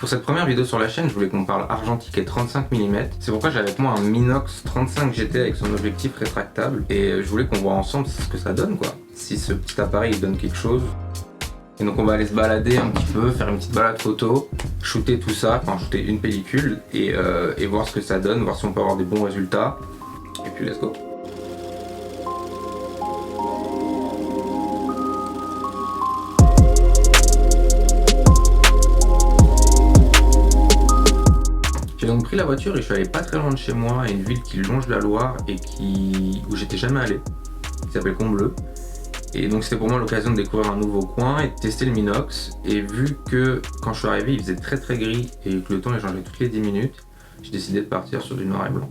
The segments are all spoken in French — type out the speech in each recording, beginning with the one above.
Pour cette première vidéo sur la chaîne, je voulais qu'on parle argentique et 35 mm. C'est pourquoi j'ai avec moi un Minox 35 GT avec son objectif rétractable. Et je voulais qu'on voit ensemble ce que ça donne, quoi. Si ce petit appareil il donne quelque chose. Et donc on va aller se balader un petit peu, faire une petite balade photo, shooter tout ça, enfin shooter une pellicule et voir ce que ça donne, voir si on peut avoir des bons résultats. Et puis let's go. J'ai donc pris la voiture et je suis allé pas très loin de chez moi, à une ville qui longe la Loire et où j'étais jamais allé, qui s'appelle Combloux. Et donc c'était pour moi l'occasion de découvrir un nouveau coin et de tester le Minox. Et vu que quand je suis arrivé il faisait très gris et que le temps est changé toutes les 10 minutes, j'ai décidé de partir sur du noir et blanc.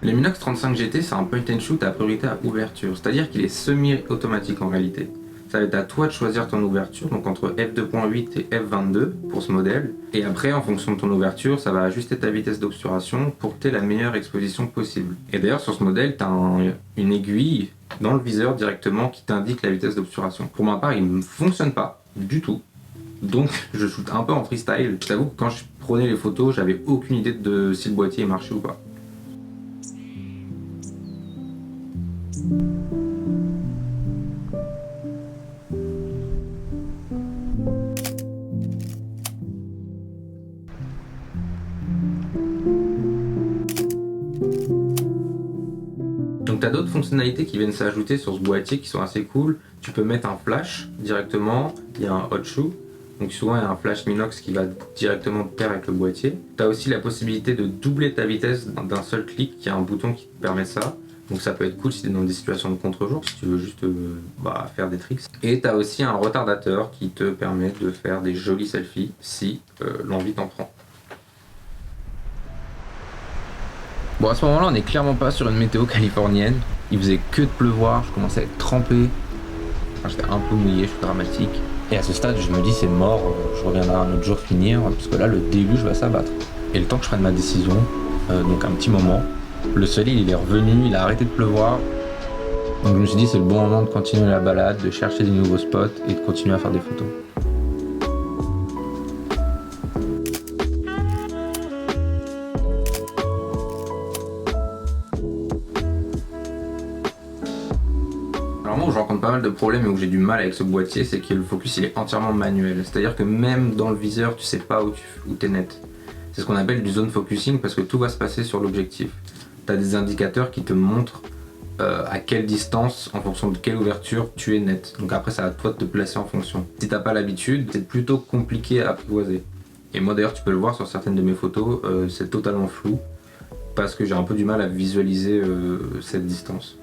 Le Minox 35 GT, c'est un point and shoot à priorité à ouverture, c'est-à-dire qu'il est semi-automatique en réalité. Ça va être à toi de choisir ton ouverture, donc entre f2.8 et f22 pour ce modèle. Et après, en fonction de ton ouverture, ça va ajuster ta vitesse d'obturation pour que tu aies la meilleure exposition possible. Et d'ailleurs, sur ce modèle, tu as une aiguille dans le viseur directement qui t'indique la vitesse d'obturation. Pour ma part, il ne fonctionne pas du tout. Donc je shoot un peu en freestyle. Je t'avoue que quand je prenais les photos, j'avais aucune idée de si le boîtier marchait ou pas. Donc tu as d'autres fonctionnalités qui viennent s'ajouter sur ce boîtier qui sont assez cool. Tu peux mettre un flash directement, il y a un hot shoe. Donc souvent il y a un flash Minox qui va directement de pair avec le boîtier. Tu as aussi la possibilité de doubler ta vitesse d'un seul clic, il y a un bouton qui te permet ça. Donc ça peut être cool si tu es dans des situations de contre-jour, si tu veux juste faire des tricks. Et tu as aussi un retardateur qui te permet de faire des jolis selfies si l'envie t'en prend. Bon, à ce moment-là, on n'est clairement pas sur une météo californienne. Il faisait que de pleuvoir, je commençais à être trempé. Enfin, j'étais un peu mouillé, je suis dramatique. Et à ce stade, je me dis c'est mort, je reviendrai un autre jour finir, parce que là, le déluge va s'abattre. Et le temps que je prenne ma décision, donc un petit moment, le soleil il est revenu, il a arrêté de pleuvoir. Donc je me suis dit c'est le bon moment de continuer la balade, de chercher des nouveaux spots et de continuer à faire des photos. Alors moi où je rencontre pas mal de problèmes et où j'ai du mal avec ce boîtier, c'est que le focus il est entièrement manuel. C'est-à-dire que même dans le viseur, tu sais pas où t'es net. C'est ce qu'on appelle du zone focusing parce que tout va se passer sur l'objectif. Tu as des indicateurs qui te montrent à quelle distance, en fonction de quelle ouverture, tu es net. Donc après, c'est à toi de te placer en fonction. Si t'as pas l'habitude, c'est plutôt compliqué à apprivoiser. Et moi d'ailleurs, tu peux le voir sur certaines de mes photos, c'est totalement flou parce que j'ai un peu du mal à visualiser cette distance.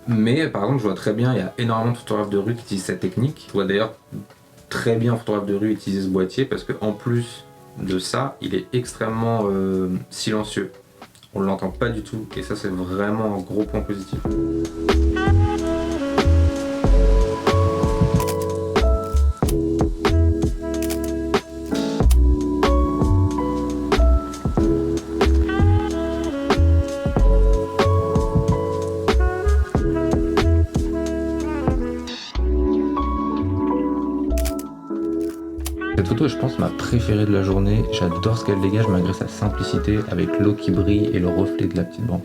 Mais par exemple, je vois très bien, il y a énormément de photographes de rue qui utilisent cette technique. Je vois d'ailleurs très bien un photographe de rue utiliser ce boîtier parce qu'en plus de ça, il est extrêmement silencieux. On ne l'entend pas du tout et ça c'est vraiment un gros point positif. Cette photo est je pense ma préférée de la journée, j'adore ce qu'elle dégage malgré sa simplicité avec l'eau qui brille et le reflet de la petite branche.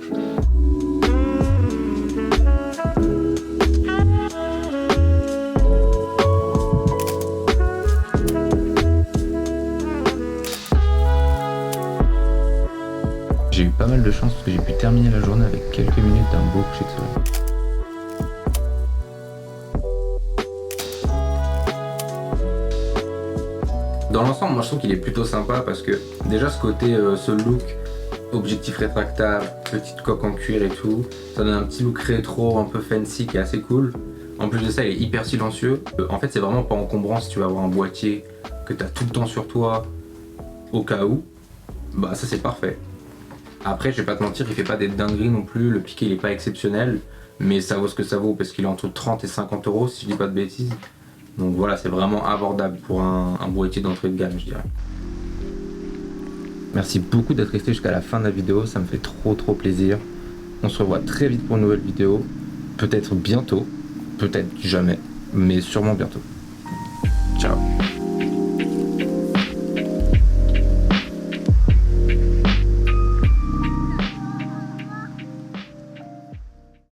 J'ai eu pas mal de chance parce que j'ai pu terminer la journée avec quelques minutes d'un beau coucher de soleil. Dans l'ensemble, moi je trouve qu'il est plutôt sympa parce que déjà ce côté, ce look, objectif rétractable, petite coque en cuir et tout, ça donne un petit look rétro, un peu fancy qui est assez cool. En plus de ça, il est hyper silencieux. En fait, c'est vraiment pas encombrant si tu vas avoir un boîtier que tu as tout le temps sur toi au cas où. bah ça c'est parfait. Après, je vais pas te mentir, il fait pas des dingueries non plus, le piqué il est pas exceptionnel, mais ça vaut ce que ça vaut parce qu'il est entre 30 et 50 euros si je dis pas de bêtises. Donc voilà, c'est vraiment abordable pour un boîtier d'entrée de gamme, je dirais. Merci beaucoup d'être resté jusqu'à la fin de la vidéo, ça me fait trop plaisir. On se revoit très vite pour une nouvelle vidéo, peut-être bientôt, peut-être jamais, mais sûrement bientôt.